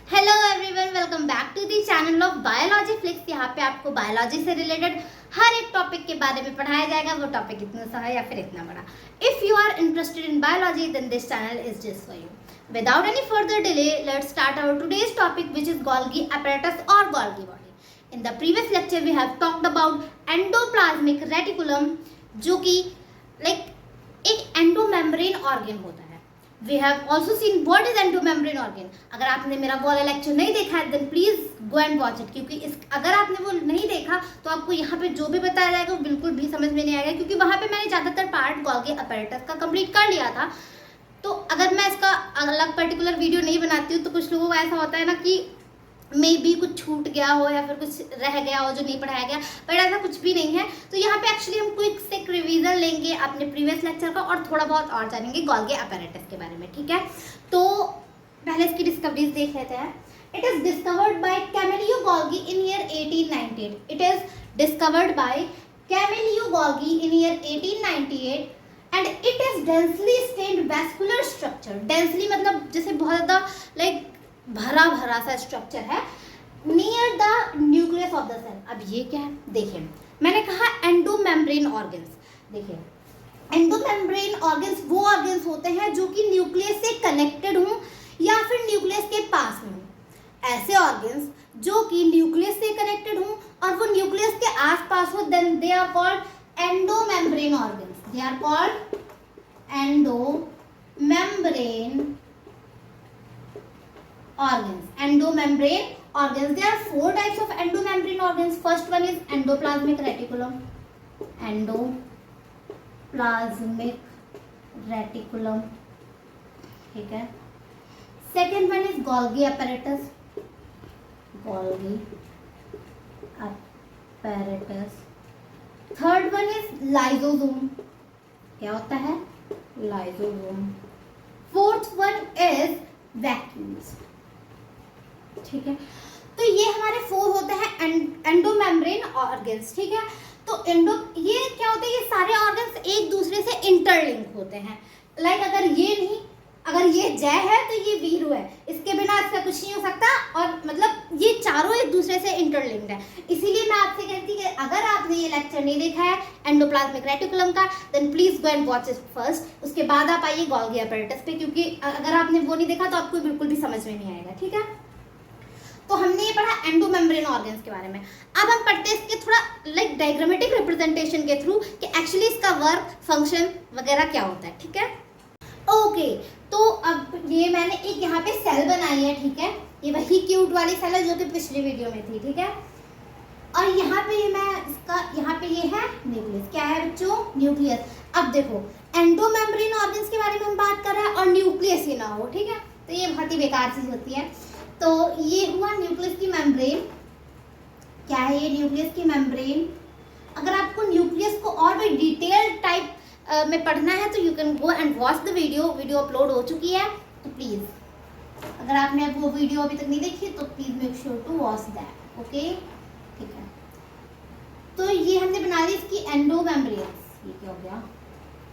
Hello everyone, welcome back to the channel of biology flicks. यहाँ पे आपको biology से रिलेटेड हर एक टॉपिक के बारे में पढ़ाया जाएगा। वो टॉपिक इतना सा है या फिर इतना बड़ा। If you are interested in biology then this channel is just for you. Without any further delay let's start our today's topic which is Golgi apparatus और Golgi body. In the previous lecture we have talked about endoplasmic reticulum, जो कि एक endomembrane organ होता है। We have also seen what is endomembrane organ. अगर आपने मेरा वो वाला लेक्चर नहीं देखा है then please go and watch it, क्योंकि अगर आपने वो नहीं देखा तो आपको यहाँ पे जो भी बताया जाएगा वो बिल्कुल भी समझ में नहीं आएगा, क्योंकि वहाँ पे मैंने ज़्यादातर पार्ट गोल्गी apparatus का कंप्लीट कर लिया था। तो अगर मैं इसका अलग पर्टिकुलर वीडियो नहीं बनाती हूँ तो कुछ लोगों को ऐसा होता है ना कि मे बी कुछ छूट गया हो या फिर कुछ रह गया हो जो नहीं पढ़ाया गया, बट ऐसा कुछ भी नहीं है। तो यहाँ पे एक्चुअली हम क्विक से रिवीजन लेंगे अपने प्रीवियस लेक्चर का और थोड़ा बहुत और जानेंगे गोल्गी apparatus के बारे में, ठीक है। तो पहले इसकी डिस्कवरीज देख लेते हैं। It is discovered by Camillo Golgi in year 1898। It is discovered by Camillo Golgi in year 1898 and it is densely stained vascular structure. Densely मतलब जैसे बहुत ज़्यादा भरा भरा सा स्ट्रक्चर है near the nucleus of the cell. अब ये क्या है देखिए, मैंने कहा एंडोमेम्ब्रेन ऑर्गन्स। देखिए एंडोमेम्ब्रेन ऑर्गन्स वो ऑर्गन्स होते हैं जो कि न्यूक्लियस से कनेक्टेड हों या फिर न्यूक्लियस के पास में हों। ऐसे ऑर्गन्स जो कि न्यूक्लियस से कनेक्टेड हों और वो न्यूक्लियस के आसपास हो then they are called endomembrane organs. They are called endomembrane organs. Endomembrane organs. There are 4 types of endomembrane organs. First one is endoplasmic reticulum. Endoplasmic reticulum. ठीक है. Second one is Golgi apparatus. Golgi apparatus. Third one is lysosome. क्या होता है? Lysosome. Fourth one is vacuoles. ठीक है, तो ये हमारे 4 होते हैं एंडोमेम्ब्रेन ऑर्गन्स, ठीक है। तो ये क्या होता है, ये सारे ऑर्गन्स एक दूसरे से इंटरलिंक होते हैं। अगर ये जय है तो ये वीरू है, इसके बिना इसका कुछ नहीं हो सकता। और मतलब ये चारों एक दूसरे से इंटरलिंक्ड है। इसीलिए मैं आपसे कहती कि अगर आपने ये लेक्चर नहीं देखा है एंडोप्लाज्मिक रेटिकुलम का then please go and watch it first. उसके बाद आप आइए गोल्गी apparatus पे, क्योंकि अगर आपने वो नहीं देखा तो आपको बिल्कुल भी समझ में नहीं आएगा, ठीक है। तो हमने ये पढ़ा एंडोमेम्ब्रेन ऑर्गन्स के बारे में। अब हम पढ़ते हैं इसके थोड़ा डायग्रामेटिक रिप्रेजेंटेशन के थ्रू कि एक्चुअली इसका वर्क फंक्शन वगैरह क्या होता है, ठीक है। ओके, तो अब ये मैंने एक यहाँ पे सेल बनाई है, ठीक है। ये वही क्यूट वाली सेल है जो कि पिछली वीडियो में थी, ठीक है। और यहाँ पे यहाँ पे ये है न्यूक्लियस। क्या है बच्चों? न्यूक्लियस। अब देखो एंडोमेम्ब्रेन ऑर्गन्स के बारे में हम बात कर रहे हैं और न्यूक्लियस ही ना हो, ठीक है, तो ये बहुत ही बेकार चीज होती है। तो ये हुआ न्यूक्लियस की मेम्ब्रेन। क्या है ये न्यूक्लियस की मेम्ब्रेन? अगर आपको न्यूक्लियस को और भी डिटेल टाइप में पढ़ना है तो you can go and watch the video upload हो चुकी है। तो प्लीज अगर आपने वो वीडियो अभी तक नहीं देखी तो please make sure to watch that, okay, ठीक है। तो ये हमने बना ली इसकी एंडोमेम्ब्रेन। ये क्या हो गया,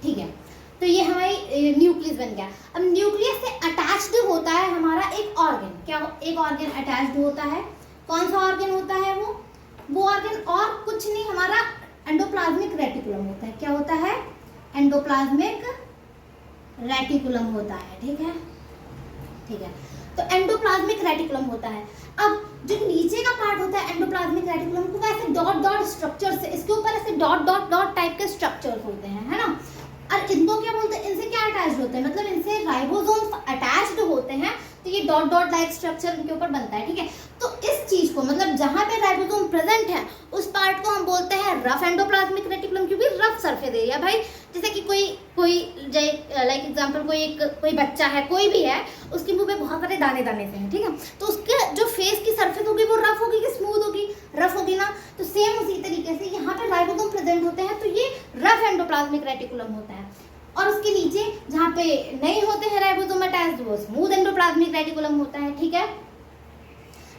ठीक है। तो ये हमारी न्यूक्लियस बन गया। अब न्यूक्लियस से अटैच्ड होता है हमारा एक ऑर्गन। क्या एक ऑर्गन अटैच्ड होता है? कौन सा ऑर्गन होता है वो ऑर्गन और कुछ नहीं, हमारा एंडोप्लाज्मिक रेटिकुलम होता है। क्या होता है? एंडोप्लाज्मिक रेटिकुलम होता है, ठीक है, ठीक है। तो एंडोप्लाज्मिक रेटिकुलम होता है। अब जो नीचे का पार्ट होता है एंडोप्लाज्मिक रेटिकुलम को वैसे डॉट डॉट स्ट्रक्चर से, इसके ऊपर ऐसे डॉट डॉट डॉट टाइप के स्ट्रक्चर्स होते हैं, है ना। और इनको क्या बोलते हैं? इनसे क्या अटैच्ड होते हैं, मतलब इनसे राइबोसोम्स अटैच्ड होते हैं। तो ये डॉट डॉट लाइक स्ट्रक्चर इनके ऊपर बनता है, ठीक है। तो इस चीज को मतलब जहां पे राइबोसोम प्रेजेंट है उस पार्ट को हम बोलते हैं रफ एंडोप्लाज्मिक रेटिकुलम, क्योंकि रफ सरफेस एरिया भाई, जैसे कि कोई लाइक एग्जांपल कोई बच्चा है, कोई भी है, उसके मुंह पे बहुत सारे दाने दाने से हैं, ठीक है। तो उसके जो फेस की सरफेस होगी वो रफ होगी कि स्मूथ होगी? रफ होगी ना। तो सेम उसी तरीके से यहाँ पे राइबोसोम प्रेजेंट होते हैं तो ये रफ एंडोप्लाज्मिक रेटिकुलम होता है। और उसके नीचे जहाँ पे नहीं होते हैं राइबोसोम अटैच्ड वो स्मूथ एंडोप्लाज्मिक रेटिकुलम होता है, ठीक है।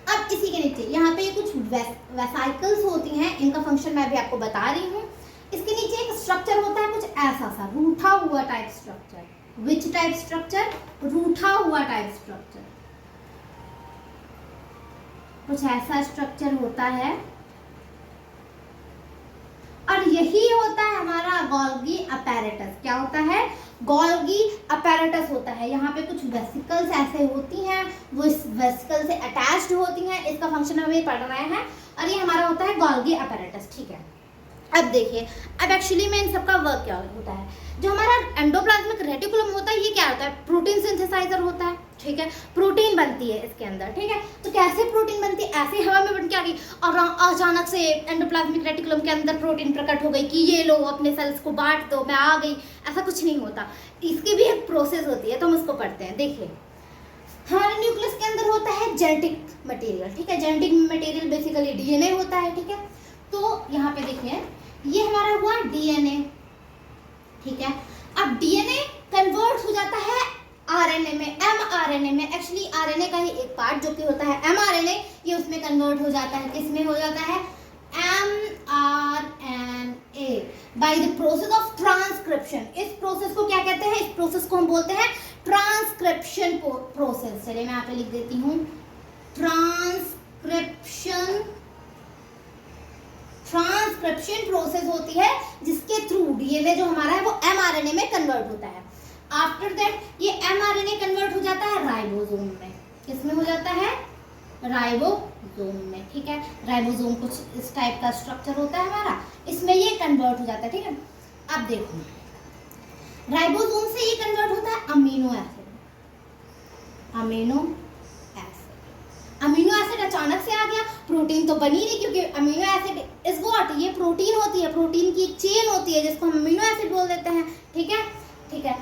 अब इसी के नीचे यहाँ पे कुछ वेसाइकल्स होती हैं, इनका फंक्शन मैं अभी आपको बता रही हूँ। इसके नीचे एक स्ट्रक्चर होता है कुछ ऐसा सा रूठा हुआ type structure. Which type structure? रूठा हुआ टाइप स्ट्रक्चर। कुछ ऐसा स्ट्रक्चर होता है और यही होता है हमारा गोल्गी अपैरेटस। क्या होता है? गोल्गी अपैरेटस होता है। यहाँ पे कुछ वेसिकल्स ऐसे होती हैं, वो इस वेसिकल से अटैच्ड होती हैं। इसका फंक्शन हमें पढ़ रहे हैं और ये हमारा होता है गोल्गी अपैरेटस। ठीक है, अब देखिए, अब एक्चुअली में इन सबका वर्क क्या होता है। जो हमारा एंडोप्लाज्मिक रेटिकुलम होता है, ये क्या होता है? प्रोटीन सिंथेसाइजर होता है। ठीक है, प्रोटीन बनती है इसके अंदर। ठीक है, तो कैसे प्रोटीन बनती है? ऐसे हवा में बन के आ गई और अचानक से एंडोप्लाज्मिक रेटिकुलम के अंदर प्रोटीन प्रकट हो गई कि ये लो अपने सेल्स को बांट दो, मैं आ गई। ऐसा कुछ नहीं होता, इसकी भी एक प्रोसेस होती है, तो हम उसको पढ़ते हैं। देखिए, हमारे न्यूक्लियस के अंदर होता है जेनेटिक मटेरियल। ठीक है, जेनेटिक मटेरियल बेसिकली डीएनए होता है। ठीक है, तो यहाँ पे देखिए, ये हमारा हुआ डीएनए। ठीक है, अब डीएनए कन्वर्ट हो जाता है आरएनए में, एमआरएनए में। एक्चुअली आरएनए का ही एक पार्ट जो कि होता है एमआरएनए, ये उसमें कन्वर्ट हो जाता है। किसमें हो जाता है? MRNA by the process of transcription. इस प्रोसेस को क्या कहते हैं? इस प्रोसेस को हम बोलते हैं ट्रांसक्रिप्शन प्रोसेस। चलिए मैं यहाँ पे लिख देती हूँ, ट्रांसक्रिप्शन प्रोसेस होती है जिसके थ्रू डीएनए जो हमारा है वो एमआरएनए में कन्वर्ट होता है। आफ्टर दैट ये एमआरएनए कन्वर्ट हो जाता है राइबोसोम में। किसमें हो जाता है? राइबोसोम में। ठीक है, राइबोसोम कुछ इस टाइप का स्ट्रक्चर होता है हमारा, इसमें ये कन्वर्ट हो जाता है। ठीक है, अब देखो, राइबोसोम से ये कन्वर्ट होता है अमीनो एसिड। अमीनो एसिड अचानक से आ गया, प्रोटीन तो बनी नहीं, क्योंकि अमीनो एसिड इज व्हाट? ये प्रोटीन होती है, प्रोटीन की एक चेन होती है जिसको हम अमीनो एसिड बोल देते हैं। ठीक है, ठीक है,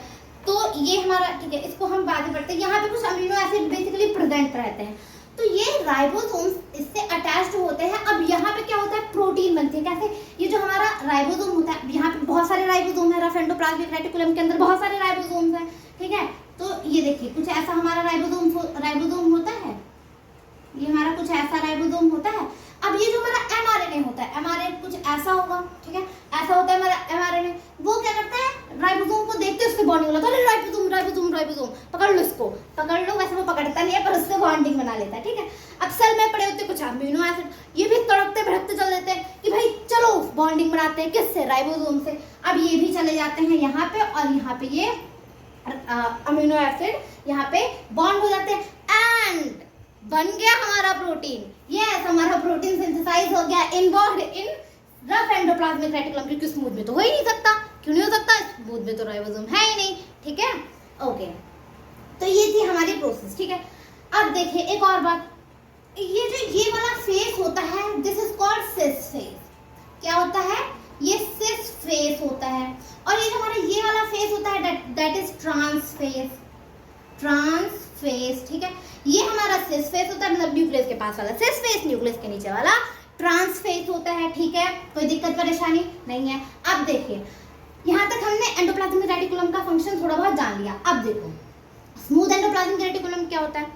तो ये हमारा, ठीक है, इसको हम बाद में पढ़ते हैं। यहाँ पे कुछ अमीनो एसिड बेसिकली प्रेजेंट रहते हैं, तो ये राइबोसोम्स इससे अटैच्ड होते हैं। अब यहाँ पे क्या होता है? प्रोटीन बनती है। कैसे? ये जो हमारा राइबोसोम होता है, यहाँ पे बहुत सारे राइबोसोम है, रफ एंडोप्लाज्मिक रेटिकुलम के अंदर बहुत सारे राइबोसोम्स हैं। ठीक है, तो ये देखिए, कुछ ऐसा हमारा राइबोसोम होता है, ये हमारा कुछ ऐसा राइबोसोम होता है। अब ये जो हमारा एमआरएनए होता है, एमआरएनए कुछ ऐसा होगा। ठीक है, ऐसा होता है हमारा एमआरएनए। वो क्या करता है? राइबोसोम को देखते उससे बॉन्डिंग लगाता है, राइबोसोम राइबोसोम राइबोसोम, पकड़ लो इसको, पकड़ लो। वैसे वो पकड़ता नहीं है, पर उससे बॉन्डिंग बना लेता है। ठीक है, अब सेल में पड़े होते कुछ अमीनो एसिड, ये भी तड़पते भड़कते चल देते हैं कि भाई चलो बॉन्डिंग बनाते हैं। किससे? राइबोसोम से। अब ये भी चले जाते हैं यहाँ पे, और यहाँ पे ये अमीनो एसिड यहाँ पे बॉन्ड हो जाते हैं एंड बन गया हमारा प्रोटीन। यस, हमारा प्रोटीन सिंथेसाइज हो गया, इन्वॉल्व्ड इन रफ एंडोप्लाज्मिक रेटिकुलम। क्योंकि स्मूथ में तो हो ही नहीं सकता। क्यों नहीं हो सकता? स्मूथ में तो राइबोसोम है ही नहीं। ठीक है, ओके, तो ये थी हमारी प्रोसेस। ठीक है, अब देखिए एक और बात, ये वाला फेस होता है, this is called cis face. क्या होता है? ये सिस फेस होता है। और ये जो हमारा ये वाला फेस होता है, दैट इज ट्रांस फेस। ठीक है, ये हमारा सिस फेस होता है, मतलब न्यूक्लियस के पास वाला सिस फेस, न्यूक्लियस के नीचे वाला ट्रांस फेस होता है। ठीक है, कोई दिक्कत परेशानी नहीं है। अब देखिए, यहाँ तक हमने एंडोप्लाज्मिक रेटिकुलम का फंक्शन थोड़ा बहुत जान लिया। अब देखो, स्मूथ एंडोप्लाज्मिक रेटिकुलम क्या होता है?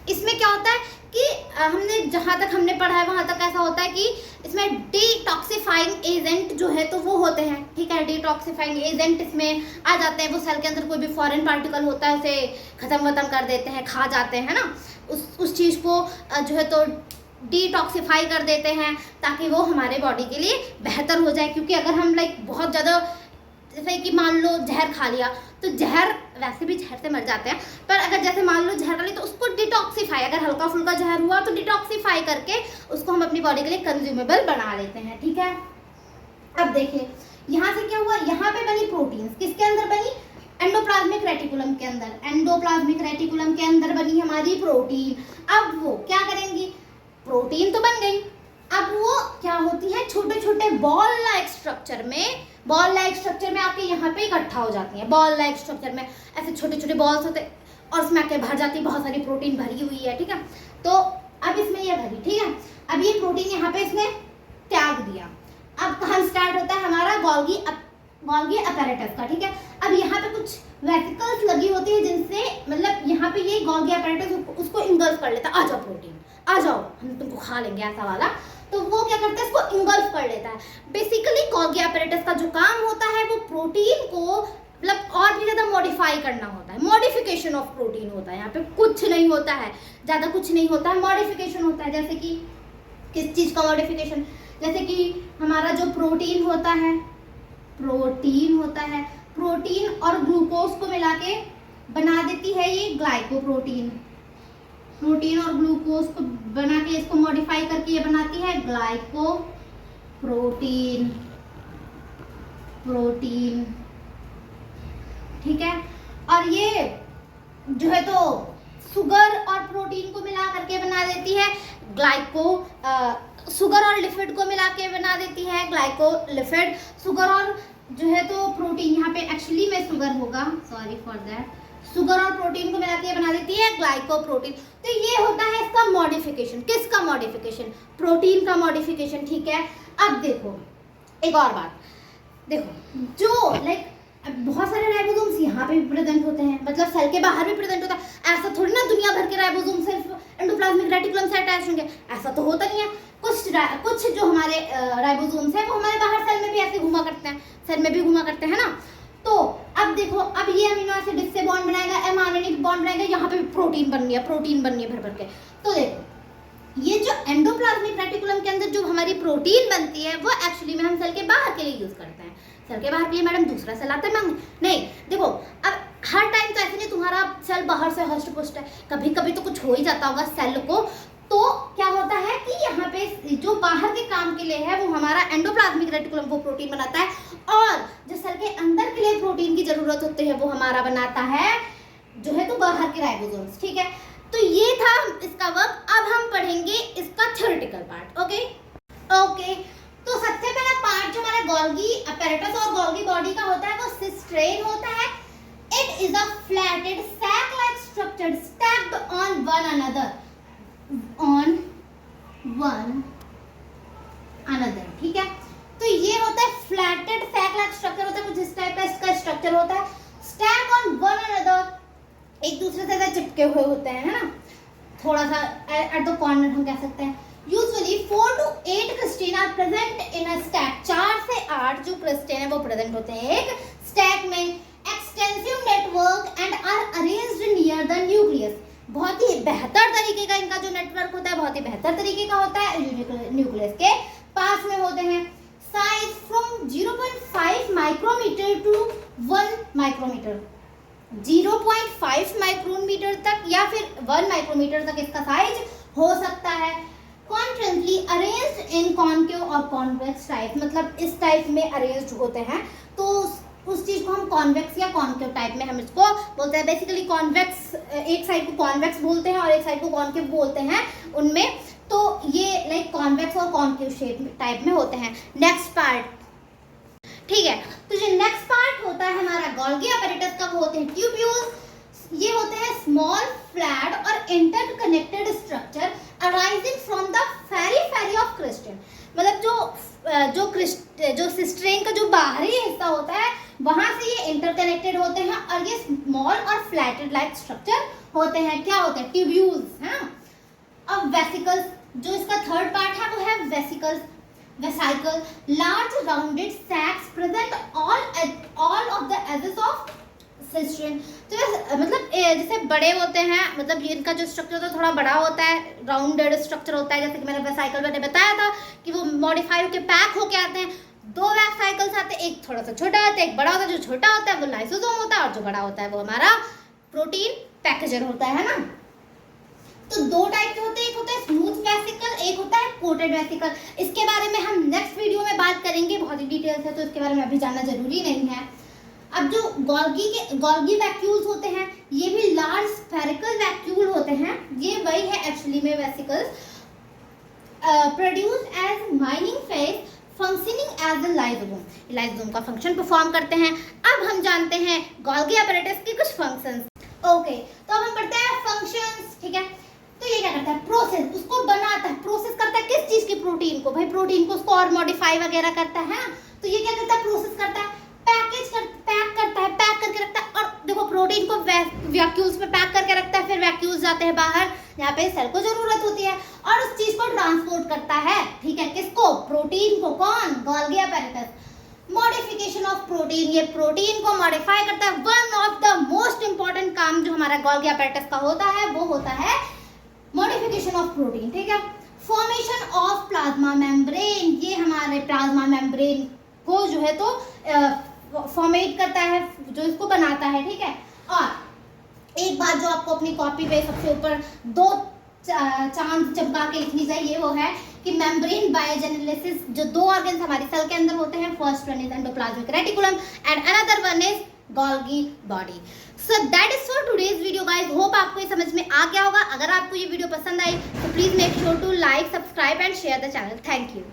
इसमें क्या होता है कि हमने जहाँ तक हमने पढ़ा है वहाँ तक ऐसा होता है कि इसमें डिटॉक्सिफाइंग एजेंट जो है तो वो होते हैं। ठीक है, डिटॉक्सिफाइंग एजेंट इसमें आ जाते हैं। वो सेल के अंदर कोई भी फॉरेन पार्टिकल होता है उसे खत्म कर देते हैं, खा जाते हैं ना, उस चीज़ को जो है तो डिटॉक्सिफाई कर देते हैं ताकि वो हमारे बॉडी के लिए बेहतर हो जाए। क्योंकि अगर हम बहुत ज़्यादा, जैसे कि मान लो जहर खा लिया, तो जहर, वैसे भी जहर से मर जाते हैं, पर अगर जैसे मान लो जहर खा ली तो उसको डिटॉक्सिफाई, अगर हल्का फुल्का जहर हुआ तो डिटॉक्सिफाई करके उसको हम अपनी बॉडी के लिए कंज्यूमेबल बना लेते हैं। ठीक है, अब देखिए यहाँ से क्या हुआ? यहाँ पे बनी प्रोटीन, किसके अंदर बनी? एंडोप्लाज्मिक रेटिकुलम के अंदर। एंडोप्लाज्मिक रेटिकुलम के अंदर बनी हमारी प्रोटीन। अब वो क्या करेंगी? प्रोटीन तो बन गई, अब वो क्या होती है? छोटे छोटे बॉल लाइक स्ट्रक्चर में आके यहाँ पे इकट्ठा हो जाती हैं। बॉल लाइक स्ट्रक्चर में ऐसे छोटे छोटे बॉल्स होते और उसमें आके भर जाती है, बहुत सारी प्रोटीन भरी हुई है। ठीक है, तो अब इसमें ये भरी, ठीक है, अब ये प्रोटीन यहाँ पे इसने त्याग दिया। अब कहाँ स्टार्ट होता है हमारा गोल्गी अपैरेटस का। ठीक है, अब यहाँ पे कुछ वेसिकल्स लगी होती है जिनसे, मतलब यहाँ पे ये गोल्गी अपैरेटस उसको इंगल्फ कर लेता है। आ जाओ प्रोटीन, आ जाओ, हम तुमको खा लेंगे, ऐसा वाला। तो वो क्या करता है? इसको इंगल्फ कर लेता है। बेसिकली गोल्गी अपैरेटस का जो काम होता है वो प्रोटीन को मतलब और भी ज़्यादा मॉडिफाई करना होता है, मॉडिफिकेशन ऑफ प्रोटीन होता है। यहाँ पे कुछ नहीं होता है, ज़्यादा कुछ नहीं होता है, मॉडिफिकेशन होता है। जैसे कि किस चीज़ का मॉडिफिकेशन, जैसे कि हमारा जो प्रोटीन होता है, प्रोटीन और ग्लूकोज को मिला के बना देती है ये ग्लाइकोप्रोटीन। प्रोटीन और ग्लूकोज को बना के इसको मॉडिफाई करके ये बनाती है ग्लाइकोप्रोटीन। ठीक है। और ये जो है तो शुगर और प्रोटीन को मिला करके बना देती है शुगर और लिपिड को मिला के बना देती है ग्लाइकोलिपिड। शुगर और जो है तो प्रोटीन, यहाँ पे एक्चुअली में शुगर होगा, सॉरी फॉर दैट, शुगर और प्रोटीन को मिला के बना देती है ग्लाइकोप्रोटीन। तो ये होता है इसका मॉडिफिकेशन। किसका मॉडिफिकेशन? प्रोटीन का मॉडिफिकेशन। ठीक है। अब देखो एक और बात, देखो जो लाइक बहुत सारे राइबोसोम्स यहाँ पे भी प्रेजेंट होते हैं, मतलब सेल के बाहर भी प्रेजेंट होता है। ऐसा थोड़ी ना दुनिया भर के राइबोसोम सिर्फ एंडोप्लाज्मिक रेटिकुलम से अटैच होंगे, ऐसा तो होता नहीं है। कुछ जो हमारे राइबोसोम्स हैं वो हमारे बाहर सेल में भी ऐसे घुमा करते हैं, सेल में भी घुमा करते हैं ना। तो अब देखो, अब ये अमीनो एसिड इससे बॉन्ड बनाएगा, mRNA बॉन्ड बनाएगा, यहाँ पे भी प्रोटीन बन गया, भर भर के। तो देखो ये जो एंडोप्लाज्मिक रेटिकुलम के अंदर जो हमारी प्रोटीन बनती है वो एक्चुअली में हम सेल के बाहर के लिए यूज करते हैं। सेल के बाहर के लिए मैडम दूसरा सेल आता है नहीं, देखो अब हर टाइम तो ऐसे नहीं तुम्हारा सेल बाहर से हष्ट पुष्ट है, कभी कभी तो कुछ हो ही जाता होगा सेल को। तो क्या होता है कि यहाँ पे जो बाहर के काम के लिए है वो हमारा एंडोप्लाज्मिक रेटिकुलम वो प्रोटीन बनाता है, और जो सेल के अंदर के लिए प्रोटीन की जरूरत होती है वो हमारा बनाता है जो है तो बाहर के राइबोसोम्स। ठीक है। तो ये था इसका वर्क। अब हम पढ़ेंगे इसका थ्योरेटिकल पार्ट। ओके। तो सबसे पहला पार्ट जो हमारा गोल्गी अपैरेटस और गोल्गी बॉडी का होता है वो सिस्ट्रेन होता है। It is a flatted sac like structure stacked on one another. ठीक है। तो ये होता है फ्लैटेड सैक लाइक स्ट्रक्चर होता है, कुछ इस टाइप का इसका स्ट्रक्चर होता है। स्टैक ऑन वन अनदर, एक दूसरे से चिपके हुए होते हैं, है ना, थोड़ा सा एट द कॉर्नर हम कह सकते हैं। यूजुअली 4 to 8 क्रिस्टेन are present in a stack. 4 से 8 जो क्रिस्टेन है वो प्रेजेंट होते हैं एक स्टैक में। Extensive network and are arranged near the nucleus. बहुत ही बेहतर तरीके का इनका जो नेटवर्क होता है बहुत ही बेहतर तरीके का होता है, न्यूक्लियस के पास में होते हैं। Size from 0.5 micrometer to 1 micrometer, 0.5 micrometer तक या फिर 1 माइक्रोमीटर तक इसका साइज हो सकता है। कॉन्फ्रेंटली अरेंज्ड इन कॉन्केव और कॉन्वेक्स टाइप, मतलब इस टाइप में अरेंज्ड होते हैं। तो उस चीज को हम कॉन्वेक्स या कॉन्केव टाइप में हम इसको बोलते हैं। बेसिकली कॉन्वेक्स, एक साइड को कॉन्वेक्स बोलते हैं और एक साइड को कॉन्केव बोलते हैं उनमें। तो ये लाइक कॉन्वेक्स और कॉन्केव शेप टाइप में होते हैं। नेक्स्ट पार्ट, ठीक है। तो जो नेक्स्ट पार्ट होता है हमारा गोल्गी अपैरेटस का वो होते हैं ट्यूब्यूल्स। ये होते हैं स्मॉल फ्लैट और interconnected structure arising from the periphery of crystal. मतलब जो सिस्ट्रेन का जो बाहरी हिस्सा होता है वहां से ये इंटरकनेक्टेड होते हैं और ये स्मॉल और फ्लैटेड लाइक स्ट्रक्चर होते हैं। क्या होते हैं? ट्यूब्यूल्स। हाँ। अब वेसिकल्स, जो इसका थर्ड पार्ट है वो है vesicles. Vesicle, large rounded sacs present all of the edges of cisternae. तो मतलब जैसे बड़े होते हैं, मतलब इनका जो स्ट्रक्चर होता है थोड़ा बड़ा होता है, राउंडेड स्ट्रक्चर होता है। जैसे कि मैंने वेसिकल मैंने बताया था कि वो मॉडिफाई होकर पैक होके आते हैं। 2 वेसिकल्स आते हैं, एक थोड़ा सा छोटा होता है, एक बड़ा होता है। जो छोटा होता है वो लाइसोसोम होता है और जो बड़ा होता है वो हमारा प्रोटीन पैकेजर होता है ना। तो 2 टाइप के होते हैं, एक होता है स्मूथ वेसिकल, एक होता है कोटेड वेसिकल। इसके बारे में हम नेक्स्ट वीडियो में बात करेंगे, बहुत ही डिटेल्स है तो इसके बारे में अभी जानना जरूरी नहीं है। अब जो गोल्गी वैक्यूल्स होते हैं ये भी लार्ज स्फेरिकल वैक्यूल होते हैं। ये वही है एक्चुअली में vesicles, produced as mining phase, functioning as a lysosome. Lysosome का फंक्शन परफॉर्म करते हैं। अब हम जानते हैं गोल्गी अपैरेटस के कुछ फंक्शंस। ओके, तो अब हम पढ़ते हैं फंक्शंस। ठीक है। तो ये क्या करता है? प्रोसेस, उसको बनाता है, प्रोसेस करता है किस चीज की? प्रोटीन को। भाई प्रोटीन को उसको और मॉडिफाई वगैरह करता है। तो ये क्या करता है? प्रोसेस करता है, पैक करता है, पैक करके रखता है। और देखो प्रोटीन को वैक्यूल्स में पैक करके रखता है, फिर वैक्यूल्स जाते हैं बाहर जहाँ पे सेल को जरूरत होती है और उस चीज को ट्रांसपोर्ट करता है। ठीक है, किसको? प्रोटीन को। कौन? Golgi apparatus. Modification of protein, ये प्रोटीन को मॉडिफाई करता है। One of the most important काम जो हमारा गोल्गी apparatus का होता है वो होता है मॉडिफिकेशन ऑफ प्रोटीन, ठीक है। फॉर्मेशन ऑफ प्लाज्मा मेम्ब्रेन, ये हमारे प्लाज्मा मेम्ब्रेन को जो है तो फॉर्मेट करता है, जो इसको बनाता है, ठीक है। और एक बात जो आपको अपनी कॉपी पे सबसे ऊपर 2 चांद चमका के लिखनी चाहिए वो है कि मेम्ब्रेन बायोजेनेसिस, जो 2 ऑर्गन्स हमारी सेल के अंदर होते हैं, first one is endoplasmic reticulum and another one is Golgi body. So that is for today's video guys, hope आपको ये समझ में आ गया होगा। अगर आपको ये वीडियो पसंद आई तो please make sure to like, subscribe and share the channel. Thank you.